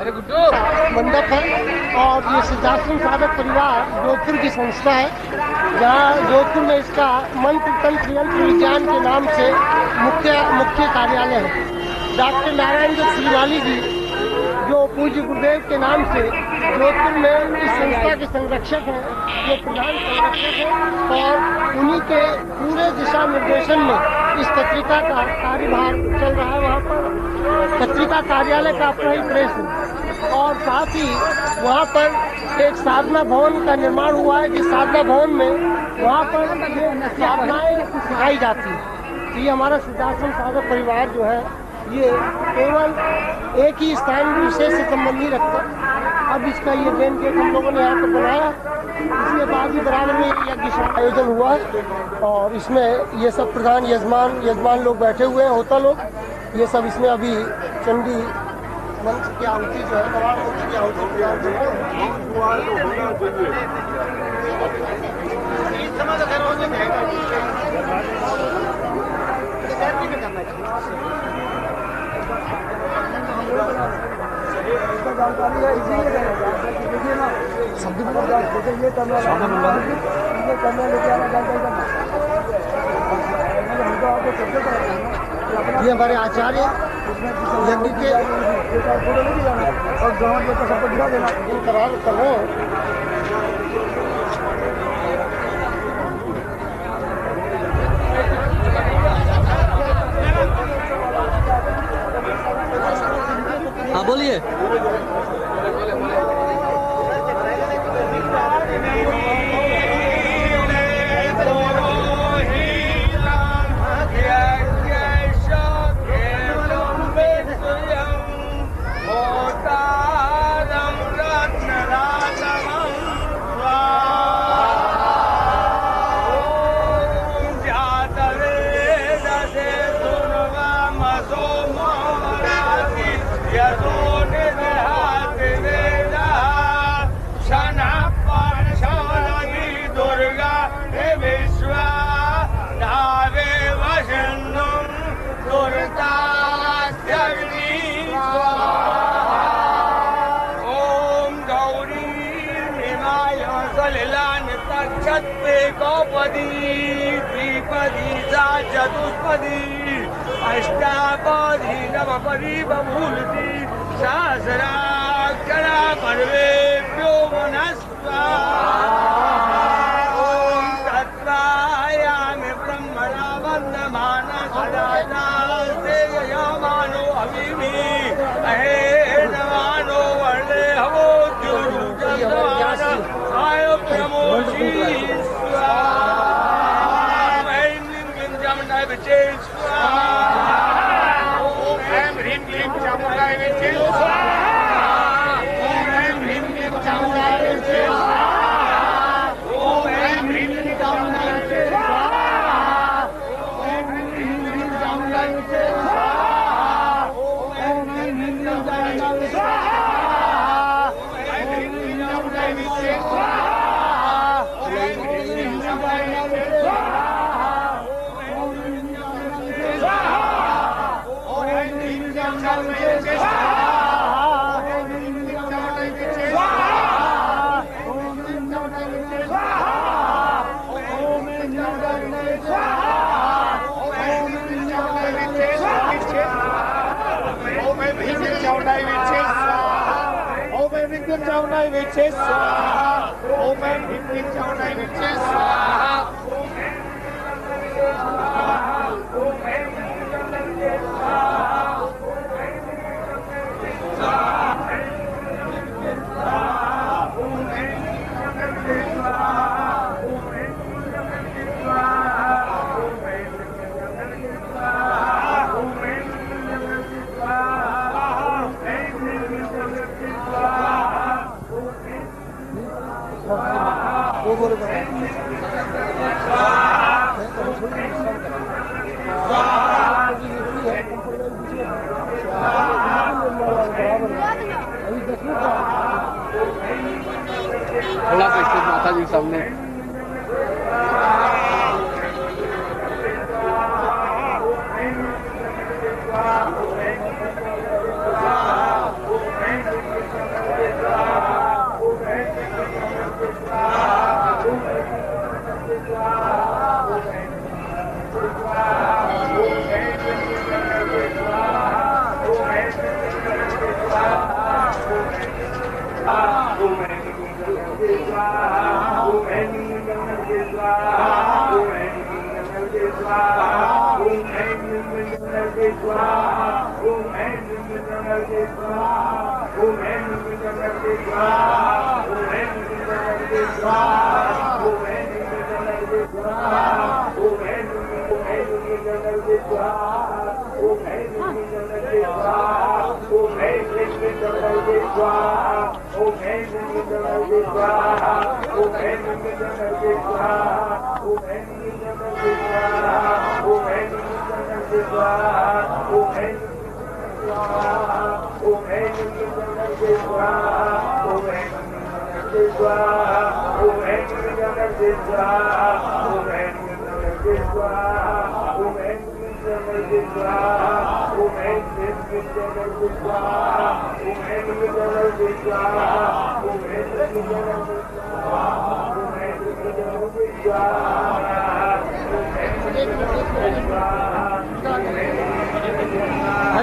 मंडप है और ये सिद्धाश्रम साधक परिवार जोधपुर की संस्था है, जहाँ जोधपुर में इसका मंत्र तंत्र यंत्र विज्ञान के नाम से मुख्य कार्यालय है। डॉक्टर नारायण देव श्रीवाली जी जो पूज्य गुरुदेव के नाम से जोधपुर में इस संस्था के संरक्षक हैं, ये प्रधान संरक्षक हैं और उन्हीं के पूरे दिशा निर्देशन में इस पत्रिका का कार्यभार चल रहा है। वहाँ पर पत्रिका कार्यालय का अपना ही प्रेस है और साथ ही वहाँ पर एक साधना भवन का निर्माण हुआ है। जिस साधना भवन में वहाँ पर साधनाएँ सिखाई जाती है। तो ये हमारा सिद्धाश्रम साधक परिवार जो है ये केवल एक ही स्थान विशेष से संबंध नहीं रखता। अब इसका ये मेन गेट हम लोगों ने यहाँ पर बनाया, इसके बाद भी बराबर में यज्ञ का आयोजन हुआ और इसमें ये सब प्रधान यजमान लोग बैठे हुए हैं, होता लोग ये सब इसमें अभी चंडी मंत्र की आहुति जो है नवान मंत्र की आहुति जानकारी है, इसीलिए देखिए ना शब्द ये करना लेके आना जानकारी करना। ये हमारे आचार्य यज्ञ के और गाँव के सबको दिखा देना कर रहे हैं। हाँ बोलिए। चतुष्पदी अष्टापदी नवपदी बभूलति सहस्राक्षरा पर्वेभ्यो मनस्वा ओम तत्वायामि ब्रह्मणा वन्दमाना सदा नास्ते यमानो अभिमि अहे नमानो वर्णे हवो द्युरुजसवाना आयुप्यमोषी माता जी सामने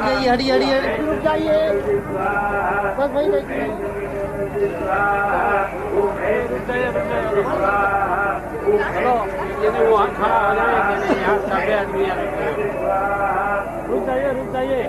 हरी हरी हरी रुक जाइए, बस वही बैठिए। वहाँ खड़ा हो जाए, यहाँ सभी आदमी रुक जाइए, रुक जाइए।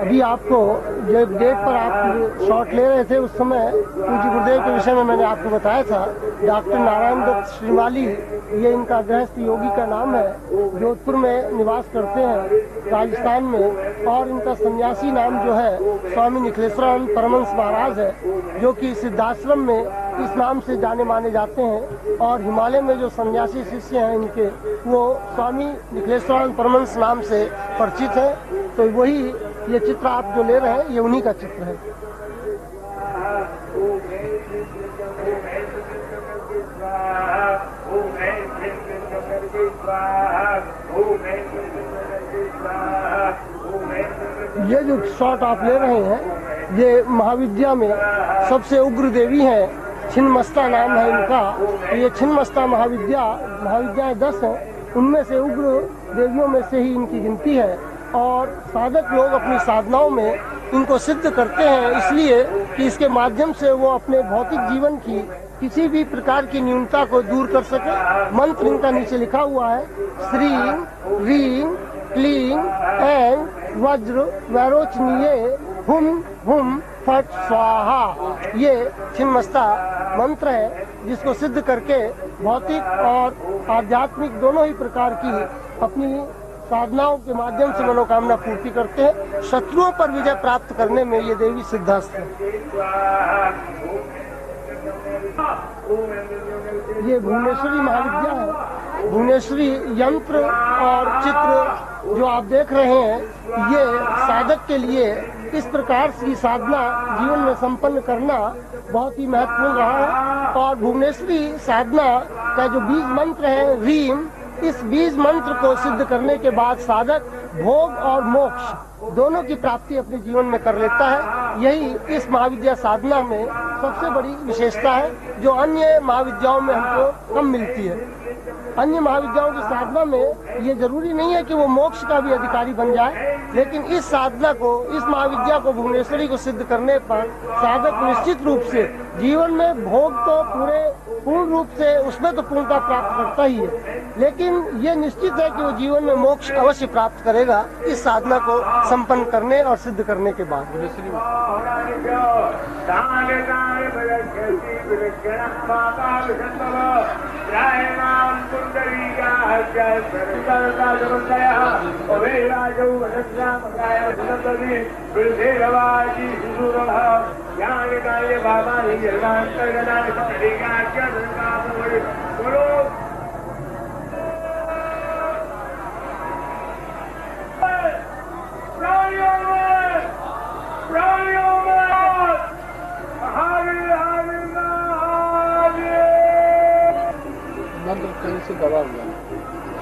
अभी आपको जो डेट पर आप शॉट ले रहे थे उस समय पूज्य गुरुदेव के विषय में मैंने आपको बताया था। डॉक्टर नारायण दत्त श्रीमाली, ये इनका गृहस्थ योगी का नाम है, जोधपुर में निवास करते हैं राजस्थान में। और इनका सन्यासी नाम जो है स्वामी निखिलेश्वरानंद परमहंस महाराज है, जो कि सिद्धाश्रम में इस नाम से जाने माने जाते हैं। और हिमालय में जो सन्यासी शिष्य हैं इनके, वो स्वामी निखिलेश्वरानंद परमहंस नाम से परिचित है। तो वही ये चित्र आप जो ले रहे हैं, ये उन्हीं का चित्र है। ये जो शॉट आप ले रहे हैं, ये महाविद्या में सबसे उग्र देवी हैं, छिन्नमस्ता नाम है इनका। ये छिन्नमस्ता महाविद्याएं 10 हैं, उनमें से उग्र देवियों में से ही इनकी गिनती है। और साधक लोग अपनी साधनाओं में इनको सिद्ध करते हैं, इसलिए कि इसके माध्यम से वो अपने भौतिक जीवन की किसी भी प्रकार की न्यूनता को दूर कर सके। मंत्र इनका नीचे लिखा हुआ है, श्रीं ह्रीं क्लीं ऐं वज्र वैरोचनीये हुम हुम फट स्वाहा। ये छिन्नमस्ता मंत्र है, जिसको सिद्ध करके भौतिक और आध्यात्मिक दोनों ही प्रकार की अपनी साधनाओं के माध्यम से मनोकामना पूर्ति करते हैं। शत्रुओं पर विजय प्राप्त करने में ये देवी सिद्धहस्त है। ये भुवनेश्वरी महाविद्या है। भुवनेश्वरी यंत्र और चित्र जो आप देख रहे हैं, ये साधक के लिए इस प्रकार की साधना जीवन में संपन्न करना बहुत ही महत्वपूर्ण रहा है। और भुवनेश्वरी साधना का जो बीज मंत्र है ह्रीम, इस बीज मंत्र को सिद्ध करने के बाद साधक भोग और मोक्ष दोनों की प्राप्ति अपने जीवन में कर लेता है। यही इस महाविद्या साधना में सबसे बड़ी विशेषता है, जो अन्य महाविद्याओं में हमको कम मिलती है। अन्य महाविद्याओं की साधना में ये जरूरी नहीं है कि वो मोक्ष का भी अधिकारी बन जाए, लेकिन इस साधना को, इस महाविद्या को, भुवनेश्वरी को सिद्ध करने पर साधक निश्चित रूप से जीवन में भोग तो पूर्ण रूप से उसमें तो पूर्णता प्राप्त करता ही है, लेकिन ये निश्चित है कि वो जीवन में मोक्ष अवश्य प्राप्त करेगा इस साधना को संपन्न करने और सिद्ध करने के बाद।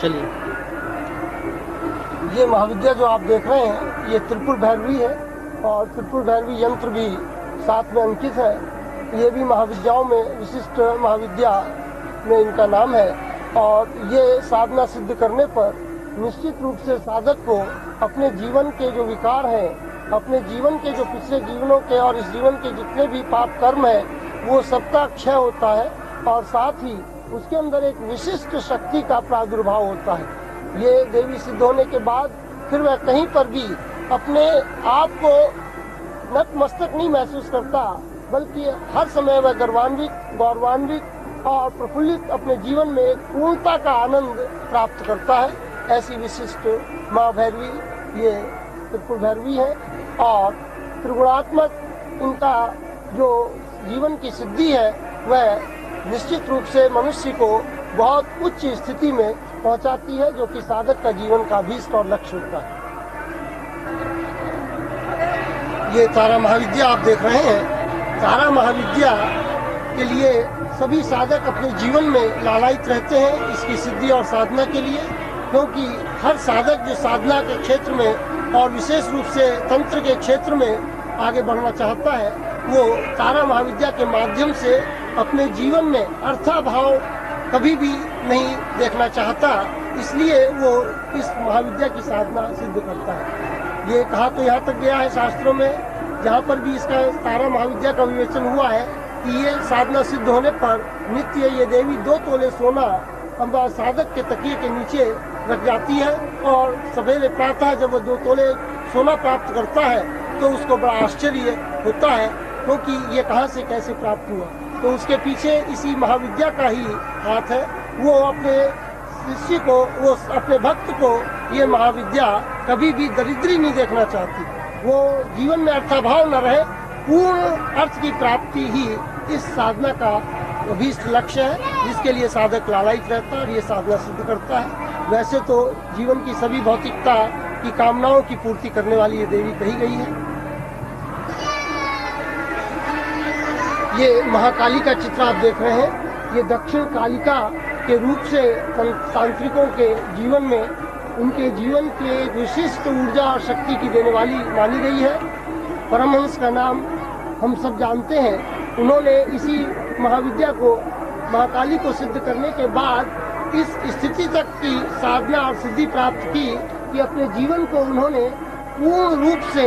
चलिए, ये महाविद्या जो आप देख रहे हैं, ये त्रिपुर भैरवी है और त्रिपुर भैरवी यंत्र भी साथ में अंकित है। ये भी महाविद्याओं में विशिष्ट महाविद्या में इनका नाम है। और ये साधना सिद्ध करने पर निश्चित रूप से साधक को अपने जीवन के जो विकार हैं, अपने जीवन के जो पिछले जीवनों के और इस जीवन के जितने भी पाप कर्म हैं, वो सबका क्षय होता है और साथ ही उसके अंदर एक विशिष्ट शक्ति का प्रादुर्भाव होता है। ये देवी सिद्ध होने के बाद फिर वह कहीं पर भी अपने आप को नतमस्तक नहीं महसूस करता, बल्कि हर समय वह गौरवान्वित और प्रफुल्लित अपने जीवन में एक पूर्णता का आनंद प्राप्त करता है। ऐसी विशिष्ट माँ भैरवी ये त्रिपुर भैरवी है और त्रिगुणात्मक इनका जो जीवन की सिद्धि है वह निश्चित रूप से मनुष्य को बहुत उच्च स्थिति में पहुंचाती है, जो कि साधक का जीवन का अभीष्ट और लक्ष्य होता है। ये तारा महाविद्या आप देख रहे हैं। तारा महाविद्या के लिए सभी साधक अपने जीवन में लालायित रहते हैं इसकी सिद्धि और साधना के लिए, क्योंकि हर साधक जो साधना के क्षेत्र में और विशेष रूप से तंत्र के क्षेत्र में आगे बढ़ना चाहता है, वो तारा महाविद्या के माध्यम से अपने जीवन में अर्थाभाव कभी भी नहीं देखना चाहता, इसलिए वो इस महाविद्या की साधना सिद्ध करता है। ये कहा तो यहाँ तक गया है शास्त्रों में, जहाँ पर भी इसका तारा महाविद्या का विवेचन हुआ है कि ये साधना सिद्ध होने पर नित्य ये देवी 2 तोले सोना अम्बा साधक के तकिए के नीचे रख जाती है और सवेरे प्रातः जब वो 2 तोले सोना प्राप्त करता है तो उसको बड़ा आश्चर्य होता है, क्योंकि ये कहाँ से कैसे प्राप्त हुआ। तो उसके पीछे इसी महाविद्या का ही हाथ है। वो अपने शिष्य को, वो अपने भक्त को ये महाविद्या कभी भी दरिद्री नहीं देखना चाहती। वो जीवन में अर्थाभाव न रहे, पूर्ण अर्थ की प्राप्ति ही इस साधना का अभीष्ट लक्ष्य है, जिसके लिए साधक लालायित रहता है और ये साधना सिद्ध करता है। वैसे तो जीवन की सभी भौतिकता की कामनाओं की पूर्ति करने वाली ये देवी कही गई है। ये महाकाली का चित्र आप देख रहे हैं। ये दक्षिण कालिका के रूप से तांत्रिकों के जीवन में उनके जीवन के विशिष्ट ऊर्जा और शक्ति की देने वाली मानी गई है। परमहंस का नाम हम सब जानते हैं। उन्होंने इसी महाविद्या को, महाकाली को सिद्ध करने के बाद इस स्थिति तक की साधना और सिद्धि प्राप्त की कि अपने जीवन को उन्होंने पूर्ण रूप से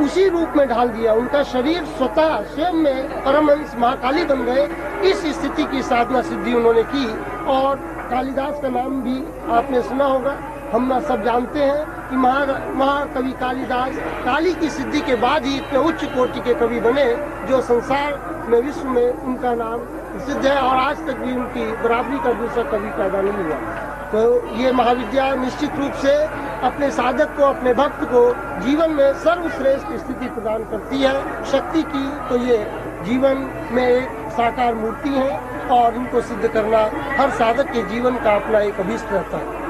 उसी रूप में ढाल दिया। उनका शरीर स्वतः स्वयं में परमहंस महाकाली बन गए। इस स्थिति की साधना सिद्धि उन्होंने की। और कालिदास का नाम भी आपने सुना होगा, हम ना सब जानते हैं कि महाकवि कालिदास काली की सिद्धि के बाद ही इतने उच्च कोटि के कवि बने जो संसार में, विश्व में उनका नाम प्रसिद्ध है और आज तक भी उनकी बराबरी का दूसरा कवि पैदा नहीं हुआ। तो ये महाविद्या निश्चित रूप से अपने साधक को, अपने भक्त को जीवन में सर्वश्रेष्ठ स्थिति प्रदान करती है। शक्ति की तो ये जीवन में एक साकार मूर्ति है और इनको सिद्ध करना हर साधक के जीवन का अपना एक अभीष्ट रहता है।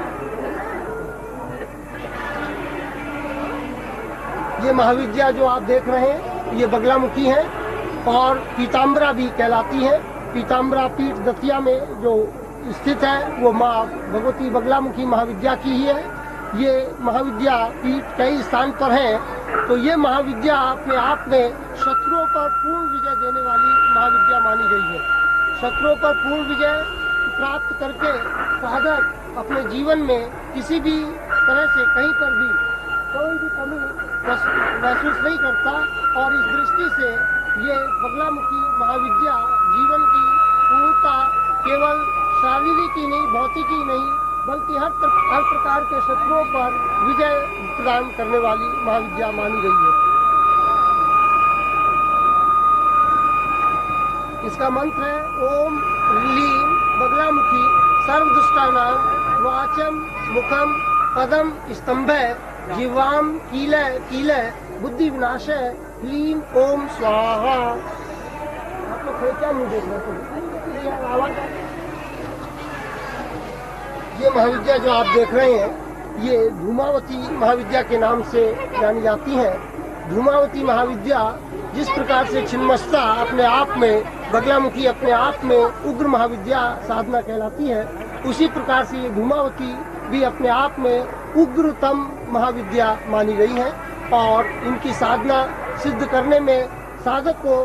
ये महाविद्या जो आप देख रहे हैं ये बगलामुखी है और पीताम्बरा भी कहलाती है। पीताम्बरा पीठ दतिया में जो स्थित है वो माँ भगवती बगलामुखी महाविद्या की ही है। ये महाविद्या पीठ कई स्थान पर है। तो ये महाविद्या अपने आप में शत्रुओं पर पूर्ण विजय देने वाली महाविद्या मानी गई है। शत्रुओं पर पूर्ण विजय प्राप्त करके साधक अपने जीवन में किसी भी तरह से कहीं पर भी कोई भी कमी महसूस नहीं करता और इस दृष्टि से ये बगलामुखी महाविद्या जीवन की पूर्णता केवल शारीरिक ही नहीं, भौतिक ही नहीं, बल्कि हर प्रकार के शत्रुओं पर विजय प्रदान करने वाली महाविद्या मानी गई है। इसका मंत्र है ओम ह्रीं बगलामुखी सर्वदुष्टानां वाचम मुखम पदम स्तंभे जीवाम कीलय कीलय बुद्धि विनाशय ह्रीं ओम स्वाहा। आप लोग क्या नहीं देख रहे? ये महाविद्या जो आप देख रहे हैं ये धूमावती महाविद्या के नाम से जानी जाती है। धूमावती महाविद्या जिस प्रकार से छिन्नमस्ता अपने आप में, बगलामुखी अपने आप में उग्र महाविद्या साधना कहलाती है, उसी प्रकार से ये धूमावती भी अपने आप में उग्रतम महाविद्या मानी गई है। और इनकी साधना सिद्ध करने में साधक को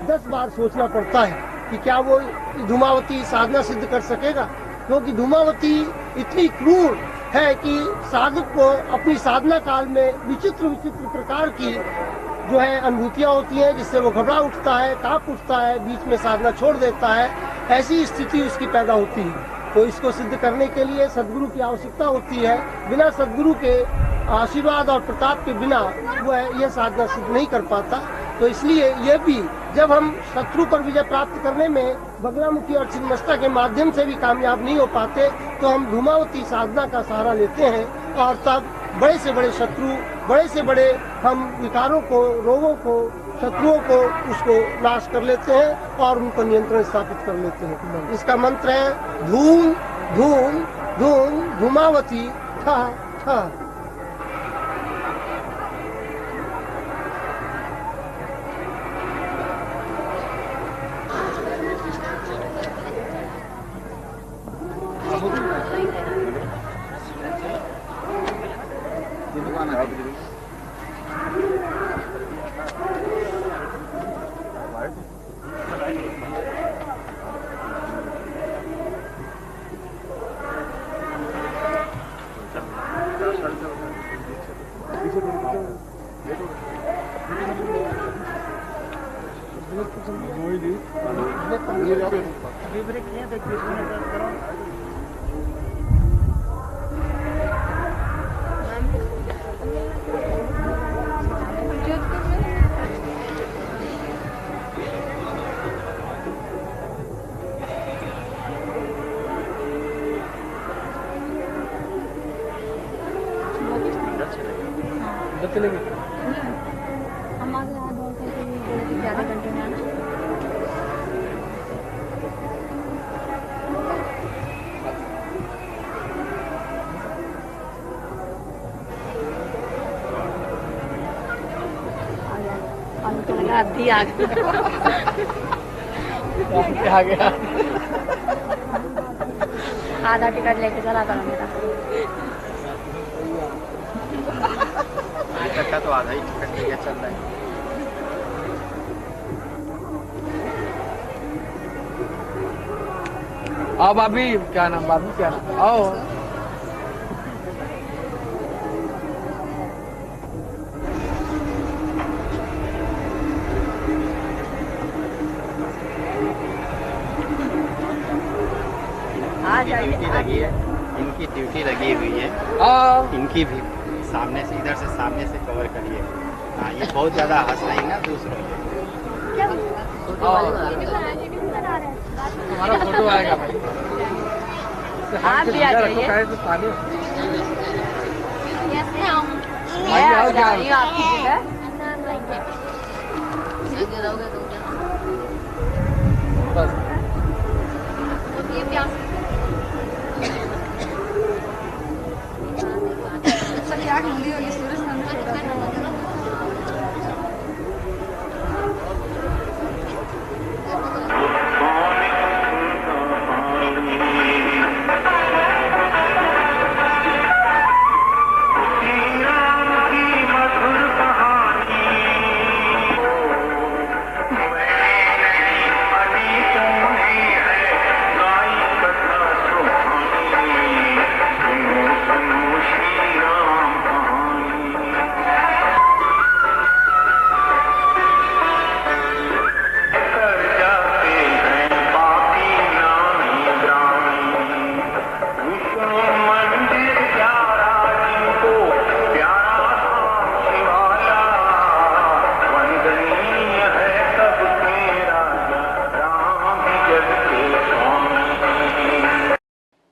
10 बार सोचना पड़ता है। कि क्या वो धूमावती साधना सिद्ध कर सकेगा, क्योंकि धूमावती इतनी क्रूर है कि साधक को अपनी साधना काल में विचित्र विचित्र प्रकार की जो है अनुभूतियां होती हैं, जिससे वो घबरा उठता है, कांप उठता है, बीच में साधना छोड़ देता है। ऐसी स्थिति उसकी पैदा होती है। तो इसको सिद्ध करने के लिए सदगुरु की आवश्यकता होती है। बिना सदगुरु के आशीर्वाद और प्रताप के बिना वह यह साधना सिद्ध नहीं कर पाता। तो इसलिए यह भी जब हम शत्रु पर विजय प्राप्त करने में बगलामुखी और छिन्नमस्ता के माध्यम से भी कामयाब नहीं हो पाते, तो हम धूमावती साधना का सहारा लेते हैं और तब बड़े से बड़े शत्रु, बड़े से बड़े हम विकारों को, रोगों को, शत्रुओं को उसको नाश कर लेते हैं और उनको नियंत्रण स्थापित कर लेते हैं। इसका मंत्र है धूम धूम धूम धूमावती ठा ठा। चलेंगे हम आगे यहाँ दौड़ते थे आधे घंटे में आना। हमको लगा आधी आ गया आधा टिकट लेके चला था मेरा। का तो आधा ही टिकट लेके चल रहा है। आओ भाभी, क्या नाम भाभी, क्या नाम, आओ। ड्यूटी लगी है, इनकी ड्यूटी लगी हुई है, इनकी भी सामने से, इधर से सामने से कवर करिए। हाँ, ये बहुत ज्यादा हंस रही ना दूसरों पे। हमारा फोटो आएगा भाई। आप भी आ जाइए। आपकी बस क्या ढूंढी होगी सूरज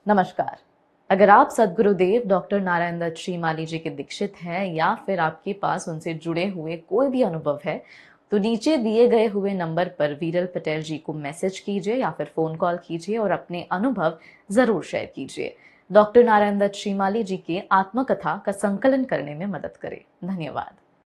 नमस्कार। अगर आप सद्गुरुदेव डॉक्टर नारायण दत्त श्रीमाली जी के दीक्षित हैं या फिर आपके पास उनसे जुड़े हुए कोई भी अनुभव है, तो नीचे दिए गए हुए नंबर पर वीरल पटेल जी को मैसेज कीजिए या फिर फोन कॉल कीजिए और अपने अनुभव जरूर शेयर कीजिए। डॉक्टर नारायण दत्त श्रीमाली जी के आत्मकथा का संकलन करने में मदद करें। धन्यवाद।